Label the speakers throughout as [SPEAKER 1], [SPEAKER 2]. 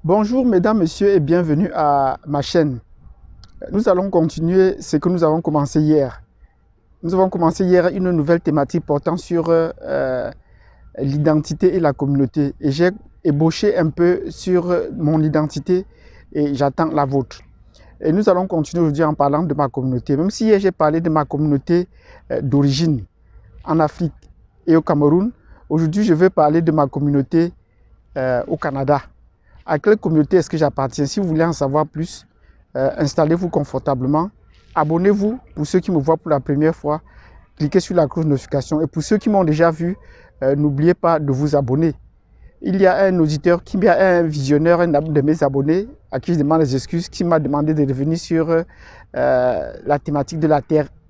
[SPEAKER 1] Bonjour mesdames, messieurs et bienvenue à ma chaîne. Nous allons continuer ce que nous avons commencé hier. Nous avons commencé hier une nouvelle thématique portant sur l'identité et la communauté. Et j'ai ébauché un peu sur mon identité et j'attends la vôtre. Et nous allons continuer aujourd'hui en parlant de ma communauté. Même si hier j'ai parlé de ma communauté d'origine en Afrique et au Cameroun, aujourd'hui je vais parler de ma communauté au Canada. À quelle communauté est-ce que j'appartiens? Si vous voulez en savoir plus, installez-vous confortablement. Abonnez-vous pour ceux qui me voient pour la première fois. Cliquez sur la cloche de notification. Et pour ceux qui m'ont déjà vu, n'oubliez pas de vous abonner. Il y a un auditeur, un visionnaire, un de mes abonnés, à qui je demande des excuses, qui m'a demandé de revenir sur la thématique de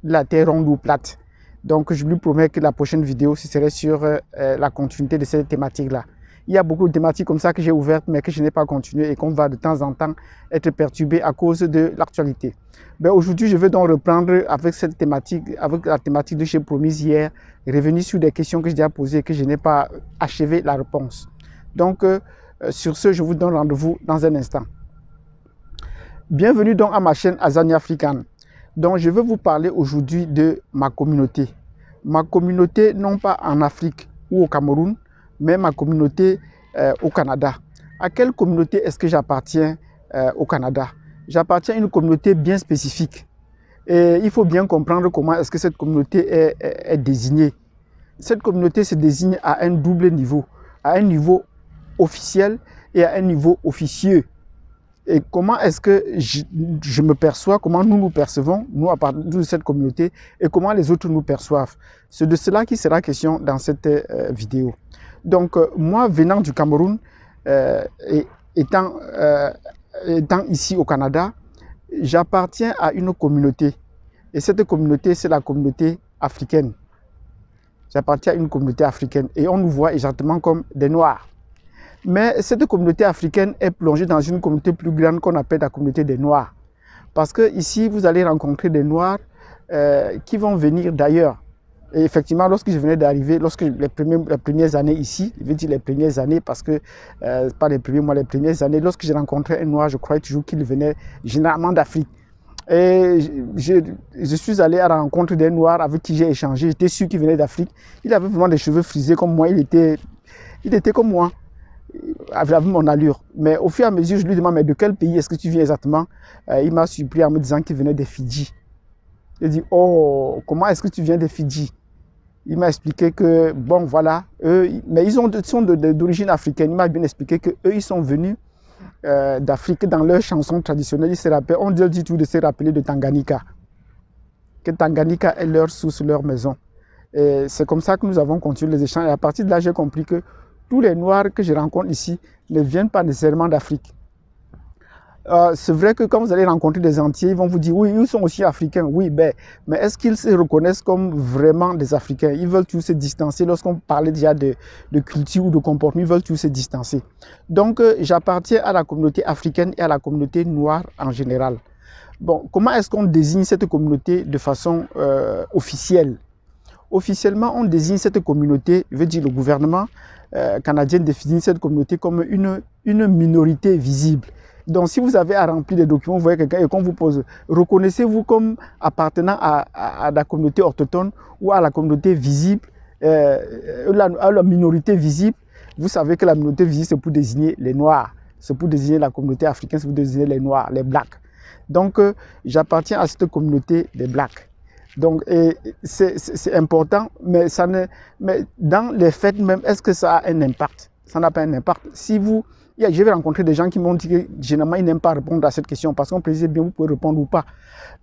[SPEAKER 1] la terre ronde ou plate. Donc, je lui promets que la prochaine vidéo, ce serait sur la continuité de cette thématique-là. Il y a beaucoup de thématiques comme ça que j'ai ouvertes, mais que je n'ai pas continué et qu'on va de temps en temps être perturbé à cause de l'actualité. Aujourd'hui, je vais donc reprendre avec cette thématique, avec la thématique que j'ai promise hier, revenir sur des questions que j'ai déjà posées et que je n'ai pas achevé la réponse. Donc, sur ce, je vous donne rendez-vous dans un instant. Bienvenue donc à ma chaîne Azania African. Donc, je vais vous parler aujourd'hui de ma communauté. Ma communauté, non pas en Afrique ou au Cameroun, mais ma communauté au Canada. À quelle communauté est-ce que j'appartiens au Canada? J'appartiens à une communauté bien spécifique. Et il faut bien comprendre comment est-ce que cette communauté est désignée. Cette communauté se désigne à un double niveau. À un niveau officiel et à un niveau officieux. Et comment est-ce que je me perçois, comment nous nous percevons, nous à partir de cette communauté, et comment les autres nous perçoivent. C'est de cela qui sera question dans cette vidéo. Donc, moi, venant du Cameroun, et étant ici au Canada, j'appartiens à une communauté. Et cette communauté, c'est la communauté africaine. J'appartiens à une communauté africaine. Et on nous voit exactement comme des Noirs. Mais cette communauté africaine est plongée dans une communauté plus grande qu'on appelle la communauté des Noirs. Parce que ici, vous allez rencontrer des Noirs qui vont venir d'ailleurs. Et effectivement, lorsque je venais d'arriver, lorsque les premières années ici, je vais dire les premières années parce que, pas les premiers mois, les premières années, lorsque j'ai rencontré un Noir, je croyais toujours qu'il venait généralement d'Afrique. Et je suis allé à la rencontre d'un Noir avec qui j'ai échangé, j'étais sûr qu'il venait d'Afrique. Il avait vraiment des cheveux frisés comme moi, il était comme moi. Il avait mon allure. Mais au fur et à mesure, je lui demande, mais de quel pays est-ce que tu viens exactement? Il m'a surpris en me disant qu'il venait des Fidji. Il dit, oh, comment est-ce que tu viens des Fidji? Il m'a expliqué que, bon, voilà, eux, mais ils sont d'origine africaine. Il m'a bien expliqué qu'eux, ils sont venus d'Afrique dans leurs chansons traditionnelles. Ils se rappellent, on dit tout de se rappeler de Tanganyika. Que Tanganyika est leur source, leur maison. Et c'est comme ça que nous avons continué les échanges. Et à partir de là, j'ai compris que tous les Noirs que je rencontre ici ne viennent pas nécessairement d'Afrique. C'est vrai que quand vous allez rencontrer des Antillais, ils vont vous dire, oui, ils sont aussi africains. Oui, mais est-ce qu'ils se reconnaissent comme vraiment des Africains? Ils veulent tous se distancer. Lorsqu'on parlait déjà de culture ou de comportement, ils veulent tous se distancer. Donc, j'appartiens à la communauté africaine et à la communauté noire en général. Bon, comment est-ce qu'on désigne cette communauté de façon officielle? Officiellement, on désigne cette communauté, je veux dire le gouvernement canadien définit cette communauté comme une minorité visible. Donc, si vous avez à remplir des documents, vous voyez quelqu'un et qu'on vous pose, reconnaissez-vous comme appartenant à la communauté autochtone ou à la communauté visible, à la minorité visible? Vous savez que la minorité visible, c'est pour désigner les Noirs, c'est pour désigner la communauté africaine, c'est pour désigner les Noirs, les Blacks. Donc, j'appartiens à cette communauté des Blacks. Donc, c'est important, mais dans les faits même, est-ce que ça a un impact? Ça n'a pas un impact. Si vous, je vais rencontrer des gens qui m'ont dit que généralement, ils n'aiment pas répondre à cette question parce qu'on précise bien, vous pouvez répondre ou pas.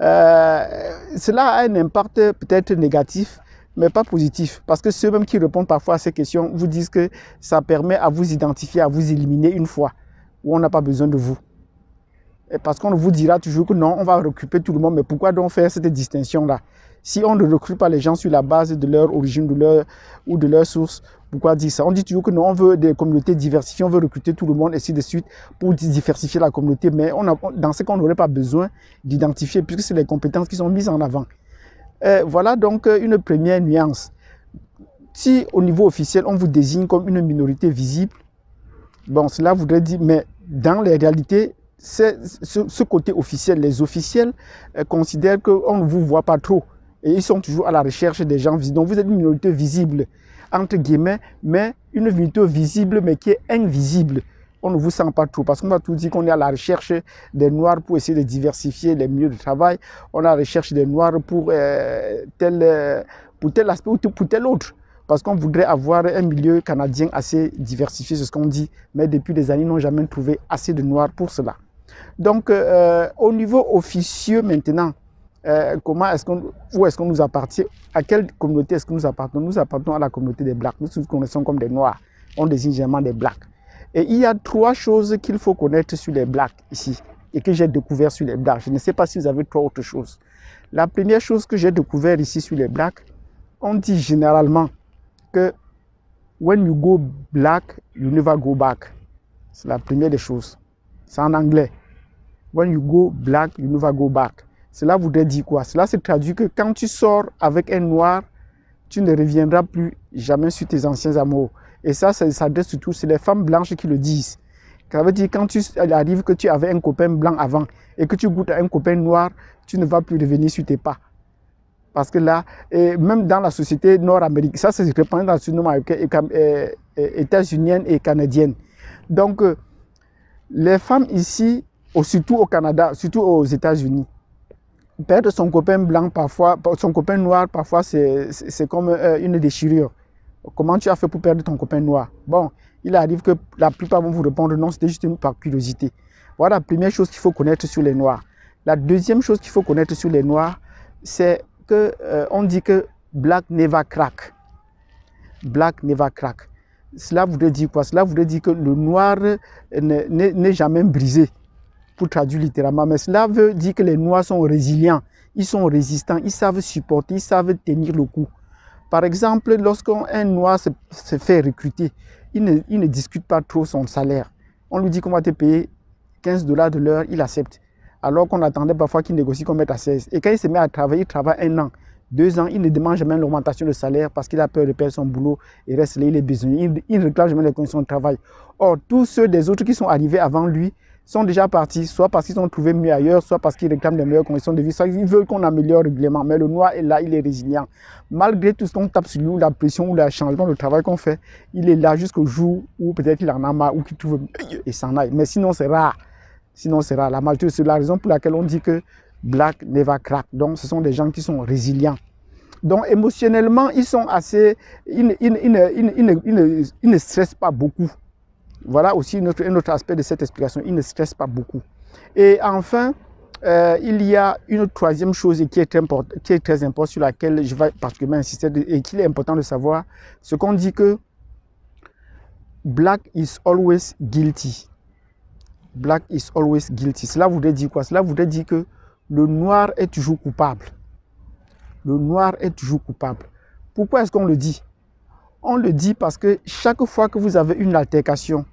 [SPEAKER 1] Cela a un impact peut-être négatif, mais pas positif. Parce que ceux-mêmes qui répondent parfois à ces questions vous disent que ça permet à vous identifier, à vous éliminer une fois, où on n'a pas besoin de vous. Et parce qu'on vous dira toujours que non, on va recruter tout le monde, mais pourquoi donc faire cette distinction-là? Si on ne recrute pas les gens sur la base de leur origine ou de leur source, pourquoi dire ça? On dit toujours que non, on veut des communautés diversifiées, on veut recruter tout le monde, et ainsi de suite, pour diversifier la communauté. Mais dans ce qu'on n'aurait pas besoin d'identifier, puisque c'est les compétences qui sont mises en avant. Voilà donc une première nuance. Si au niveau officiel, on vous désigne comme une minorité visible, bon, cela voudrait dire, mais dans les réalités, ce côté officiel, les officiels considèrent qu'on ne vous voit pas trop. Et ils sont toujours à la recherche des gens visibles. Donc vous êtes une minorité visible, entre guillemets, mais une minorité visible, mais qui est invisible. On ne vous sent pas trop, parce qu'on va tout dire qu'on est à la recherche des Noirs pour essayer de diversifier les milieux de travail. On est à la recherche des Noirs pour tel aspect ou pour tel autre. Parce qu'on voudrait avoir un milieu canadien assez diversifié, c'est ce qu'on dit. Mais depuis des années, ils n'ont jamais trouvé assez de Noirs pour cela. Donc, au niveau officieux maintenant, où est-ce qu'on nous appartient? À quelle communauté est-ce que nous appartenons? Nous appartenons à la communauté des Blacks. Nous nous connaissons comme des Noirs. On désigne généralement des Blacks. Et il y a 3 choses qu'il faut connaître sur les Blacks ici et que j'ai découvert sur les Blacks. Je ne sais pas si vous avez 3 autres choses. La première chose que j'ai découvert ici sur les Blacks, on dit généralement que when you go black, you never go back. C'est la première des choses. C'est en anglais. When you go black, you never go back. Cela voudrait dire quoi? Cela se traduit que quand tu sors avec un noir, tu ne reviendras plus jamais sur tes anciens amours. Et ça s'adresse surtout, c'est les femmes blanches qui le disent. Ça veut dire quand il arrive que tu avais un copain blanc avant et que tu goûtes à un copain noir, tu ne vas plus revenir sur tes pas. Parce que là, et même dans la société nord-américaine, ça c'est répandu dans la société nord-américaine, états-unienne et canadienne. Donc, les femmes ici, surtout au Canada, surtout aux États-Unis, perdre son copain blanc parfois, son copain noir parfois c'est comme une déchirure. Comment tu as fait pour perdre ton copain noir? Bon, il arrive que la plupart vont vous répondre non, c'était juste par curiosité. Voilà la première chose qu'il faut connaître sur les noirs. La deuxième chose qu'il faut connaître sur les noirs, c'est que on dit que black never crack. Black never crack. Cela voudrait dire quoi? Cela voudrait dire que le noir n'est jamais brisé, pour traduire littéralement. Mais cela veut dire que les noirs sont résilients, ils sont résistants, ils savent supporter, ils savent tenir le coup. Par exemple, lorsqu'un noir se fait recruter, il ne discute pas trop son salaire. On lui dit qu'on va te payer 15 $ de l'heure, il accepte. Alors qu'on attendait parfois qu'il négocie qu'on mette à 16. Et quand il se met à travailler, il travaille 1 an, 2 ans, il ne demande jamais l'augmentation de salaire parce qu'il a peur de perdre son boulot et reste là, il est besoin. Il ne réclame jamais les conditions de travail. Or, tous ceux des autres qui sont arrivés avant lui sont déjà partis, soit parce qu'ils ont trouvé mieux ailleurs, soit parce qu'ils réclament des meilleures conditions de vie, soit ils veulent qu'on améliore régulièrement. Mais le noir est là, il est résilient. Malgré tout ce qu'on tape sur lui, ou la pression, ou le changement de travail qu'on fait, il est là jusqu'au jour où peut-être qu'il en a marre, ou qu'il trouve mieux et s'en aille. Mais sinon, c'est rare. Sinon, c'est rare. La majorité, c'est la raison pour laquelle on dit que black never crack. Donc, ce sont des gens qui sont résilients. Donc, émotionnellement, ils sont assez... Ils ne stressent pas beaucoup. Voilà aussi un autre aspect de cette explication. Ils ne stressent pas beaucoup. Et enfin, il y a une troisième chose qui est très importante, sur laquelle je vais particulièrement insister et qu'il est important de savoir. Ce qu'on dit que black is always guilty. Black is always guilty. Cela voudrait dire quoi? Cela voudrait dire que le noir est toujours coupable. Le noir est toujours coupable. Pourquoi est-ce qu'on le dit? On le dit parce que chaque fois que vous avez une altercation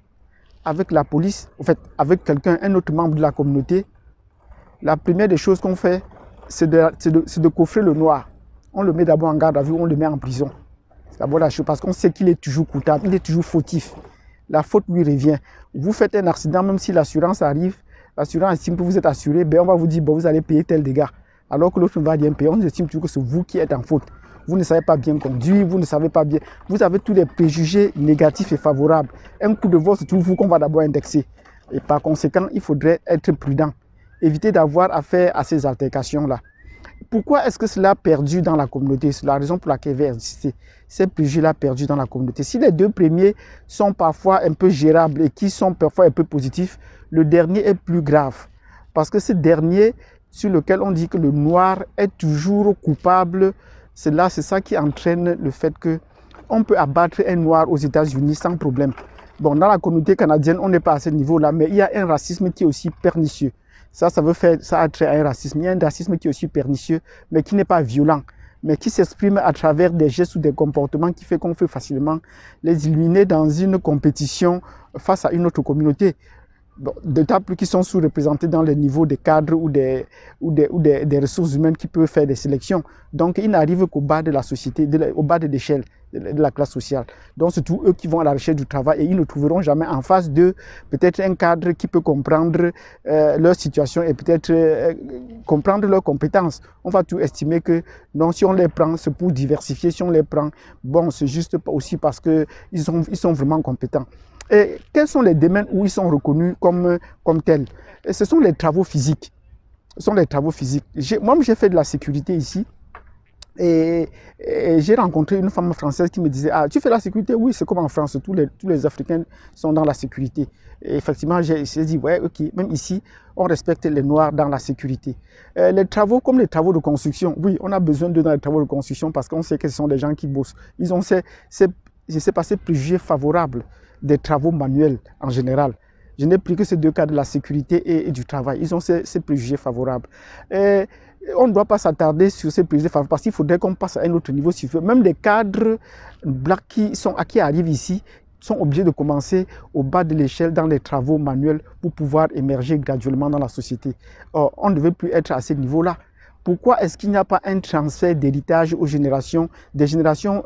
[SPEAKER 1] avec la police, en fait, avec quelqu'un, un autre membre de la communauté, la première des choses qu'on fait, c'est de coffrer le noir. On le met d'abord en garde à vue, on le met en prison. C'est d'abord la chose, parce qu'on sait qu'il est toujours coupable, il est toujours fautif. La faute lui revient. Vous faites un accident, même si l'assurance arrive, l'assurance estime que vous êtes assuré, ben on va vous dire, bon, vous allez payer tel dégât. Alors que l'autre ne va rien payer, on estime toujours que c'est vous qui êtes en faute. Vous ne savez pas bien conduire, vous ne savez pas bien. Vous avez tous les préjugés négatifs et favorables. Un coup de vol, c'est toujours vous qu'on va d'abord indexer. Et par conséquent, il faudrait être prudent. Éviter d'avoir affaire à ces altercations-là. Pourquoi est-ce que cela a perdu dans la communauté? C'est la raison pour laquelle je vais insister. Ces préjugés-là perdus dans la communauté. Si les deux premiers sont parfois un peu gérables et qui sont parfois un peu positifs, le dernier est plus grave. Parce que ce dernier, sur lequel on dit que le noir est toujours coupable, c'est ça qui entraîne le fait qu'on peut abattre un noir aux États-Unis sans problème. Bon, dans la communauté canadienne, on n'est pas à ce niveau-là, mais il y a un racisme qui est aussi pernicieux. Ça a trait à un racisme. Il y a un racisme qui est aussi pernicieux, mais qui n'est pas violent, mais qui s'exprime à travers des gestes ou des comportements qui fait qu'on peut facilement les éliminer dans une compétition face à une autre communauté. Bon, d'autant plus qu'ils sont sous-représentés dans les niveaux des cadres ou des ressources humaines qui peuvent faire des sélections. Donc, ils n'arrivent qu'au bas de la société, au bas de l'échelle de la classe sociale. Donc, c'est tous eux qui vont à la recherche du travail et ils ne trouveront jamais en face d'eux peut-être un cadre qui peut comprendre leur situation et peut-être comprendre leurs compétences. On va tout estimer que non, si on les prend, c'est pour diversifier. Si on les prend, bon, c'est juste aussi parce qu'ils sont vraiment compétents. Et quels sont les domaines où ils sont reconnus comme tels? Et ce sont les travaux physiques. Ce sont les travaux physiques. Moi, j'ai fait de la sécurité ici. Et j'ai rencontré une femme française qui me disait: ah, tu fais la sécurité? Oui, c'est comme en France, tous les Africains sont dans la sécurité. Et effectivement, j'ai dit: ouais, ok, même ici, on respecte les Noirs dans la sécurité. Les travaux, comme les travaux de construction, oui, on a besoin d'eux dans les travaux de construction parce qu'on sait que ce sont des gens qui bossent. Ils ont ces préjugés favorables des travaux manuels en général. Je n'ai pris que ces deux cas de la sécurité et du travail. Ils ont ces préjugés favorables. Et on ne doit pas s'attarder sur ces préjugés favorables parce qu'il faudrait qu'on passe à un autre niveau. Même les cadres blacks qui arrivent ici sont obligés de commencer au bas de l'échelle dans les travaux manuels pour pouvoir émerger graduellement dans la société. Or, on ne devait plus être à ce niveau-là. Pourquoi est-ce qu'il n'y a pas un transfert d'héritage aux générations, des générations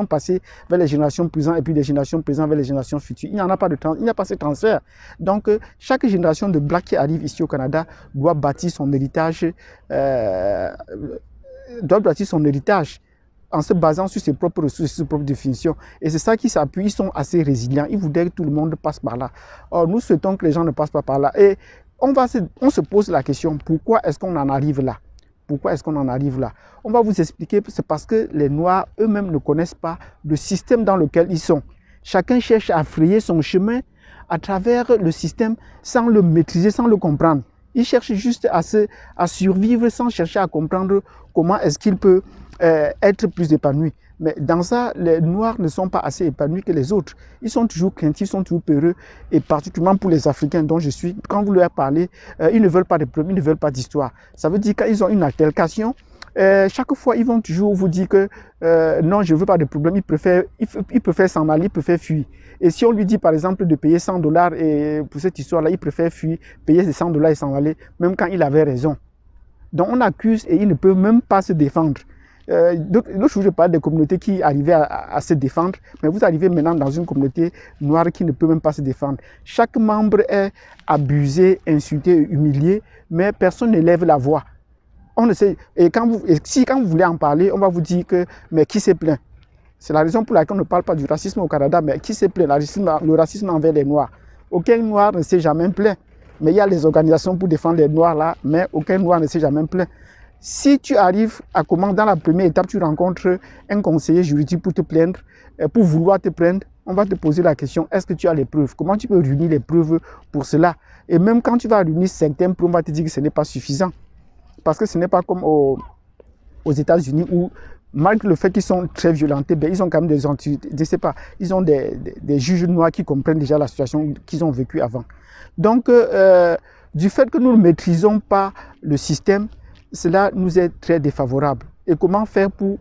[SPEAKER 1] passées vers les générations présentes et puis des générations présentes vers les générations futures? Il n'y en a pas il n'y a pas ce transfert. Donc, chaque génération de Blacks qui arrive ici au Canada doit bâtir son héritage, en se basant sur ses propres ressources, sur ses propres définitions. Et c'est ça qui s'appuie, ils sont assez résilients. Ils voudraient que tout le monde passe par là. Or, nous souhaitons que les gens ne passent pas par là. Et on se pose la question, pourquoi est-ce qu'on en arrive là? Pourquoi est-ce qu'on en arrive là? On va vous expliquer, c'est parce que les Noirs eux-mêmes ne connaissent pas le système dans lequel ils sont. Chacun cherche à frayer son chemin à travers le système sans le maîtriser, sans le comprendre. Il cherche juste à survivre sans chercher à comprendre comment est-ce qu'il peut être plus épanoui. Mais dans ça, les Noirs ne sont pas assez épanouis que les autres. Ils sont toujours craintifs, ils sont toujours peureux. Et particulièrement pour les Africains dont je suis, quand vous leur parlez, ils ne veulent pas de problèmes, ils ne veulent pas d'histoire. Ça veut dire qu'ils ont une altercation. Chaque fois, ils vont toujours vous dire que non, je ne veux pas de problème. Ils préfèrent s'en aller, ils préfèrent fuir. Et si on lui dit par exemple de payer $100 et pour cette histoire-là, il préfère fuir, payer ces $100 et s'en aller, même quand il avait raison. Donc on accuse et ils ne peuvent même pas se défendre. L'autre jour, je parle des communautés qui arrivaient à se défendre, mais vous arrivez maintenant dans une communauté noire qui ne peut même pas se défendre. Chaque membre est abusé, insulté, humilié, mais personne ne lève la voix. On ne sait, et quand vous voulez en parler, on va vous dire que, mais qui s'est plaint? C'est la raison pour laquelle on ne parle pas du racisme au Canada, mais qui s'est plaint? Le racisme envers les Noirs. Aucun Noir ne s'est jamais plaint. Mais il y a les organisations pour défendre les Noirs là, mais aucun Noir ne s'est jamais plaint. Si tu arrives à comment, dans la première étape, tu rencontres un conseiller juridique pour te plaindre, pour vouloir te plaindre, on va te poser la question, est-ce que tu as les preuves? Comment tu peux réunir les preuves pour cela? Et même quand tu vas réunir certaines preuves, on va te dire que ce n'est pas suffisant. Parce que ce n'est pas comme aux États-Unis où, malgré le fait qu'ils sont très violentés, ben, ils ont quand même je sais pas, ils ont des juges noirs qui comprennent déjà la situation qu'ils ont vécue avant. Donc, du fait que nous ne maîtrisons pas le système, cela nous est très défavorable. Et comment faire pour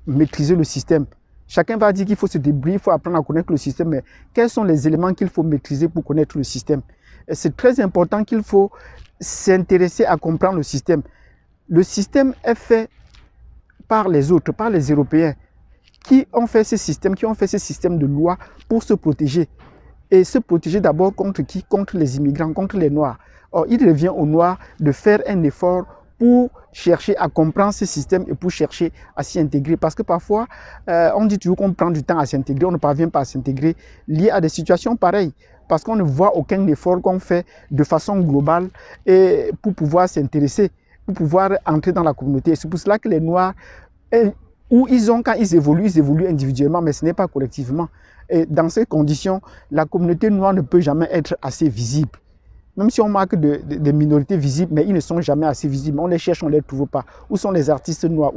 [SPEAKER 1] maîtriser le système? Chacun va dire qu'il faut se débrouiller, il faut apprendre à connaître le système, mais quels sont les éléments qu'il faut maîtriser pour connaître le système? Et c'est très important qu'il faut s'intéresser à comprendre le système. Le système est fait par les autres, par les Européens, qui ont fait ce système de loi pour se protéger. Et se protéger d'abord contre qui? Contre les immigrants, contre les Noirs. Or, il revient aux Noirs de faire un effort pour chercher à comprendre ce système et pour chercher à s'y intégrer. Parce que parfois, on dit toujours qu'on prend du temps à s'intégrer, on ne parvient pas à s'intégrer lié à des situations pareilles. Parce qu'on ne voit aucun effort qu'on fait de façon globale et pour pouvoir s'intéresser, pour pouvoir entrer dans la communauté. C'est pour cela que les Noirs, quand ils évoluent individuellement, mais ce n'est pas collectivement. Et dans ces conditions, la communauté noire ne peut jamais être assez visible. Même si on marque des minorités visibles, mais ils ne sont jamais assez visibles. On les cherche, on ne les trouve pas. Où sont les artistes noirs?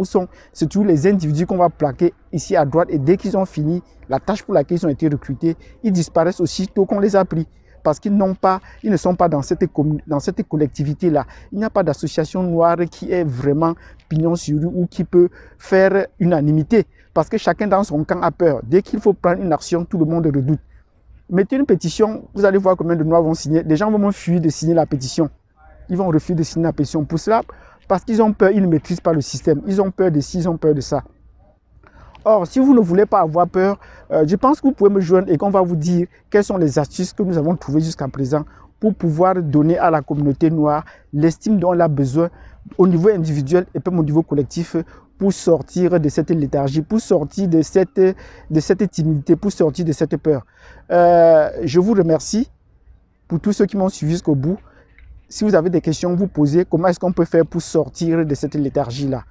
[SPEAKER 1] C'est tous les individus qu'on va plaquer ici à droite. Et dès qu'ils ont fini la tâche pour laquelle ils ont été recrutés, ils disparaissent aussitôt qu'on les a pris. Parce qu'ils ne sont pas dans cette collectivité-là. Il n'y a pas d'association noire qui est vraiment pignon sur rue ou qui peut faire unanimité. Parce que chacun dans son camp a peur. Dès qu'il faut prendre une action, tout le monde redoute. Mettez une pétition, vous allez voir combien de Noirs vont signer. Les gens vont fuir de signer la pétition. Ils vont refuser de signer la pétition. Pour cela, parce qu'ils ont peur, ils ne maîtrisent pas le système. Ils ont peur de ci, ils ont peur de ça. Or, si vous ne voulez pas avoir peur, je pense que vous pouvez me joindre et qu'on va vous dire quelles sont les astuces que nous avons trouvées jusqu'à présent pour pouvoir donner à la communauté noire l'estime dont elle a besoin au niveau individuel et même au niveau collectif pour sortir de cette léthargie, pour sortir de cette timidité, pour sortir de cette peur. Je vous remercie pour tous ceux qui m'ont suivi jusqu'au bout. Si vous avez des questions, vous posez comment est-ce qu'on peut faire pour sortir de cette léthargie-là,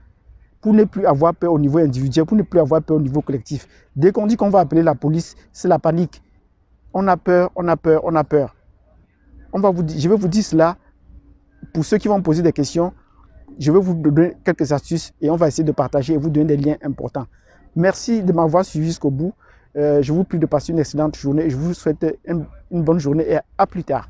[SPEAKER 1] pour ne plus avoir peur au niveau individuel, pour ne plus avoir peur au niveau collectif. Dès qu'on dit qu'on va appeler la police, c'est la panique. On a peur, on a peur, on a peur. Je vais vous dire cela pour ceux qui vont poser des questions. Je vais vous donner quelques astuces et on va essayer de partager et vous donner des liens importants. Merci de m'avoir suivi jusqu'au bout. Je vous prie de passer une excellente journée et je vous souhaite une bonne journée et à plus tard.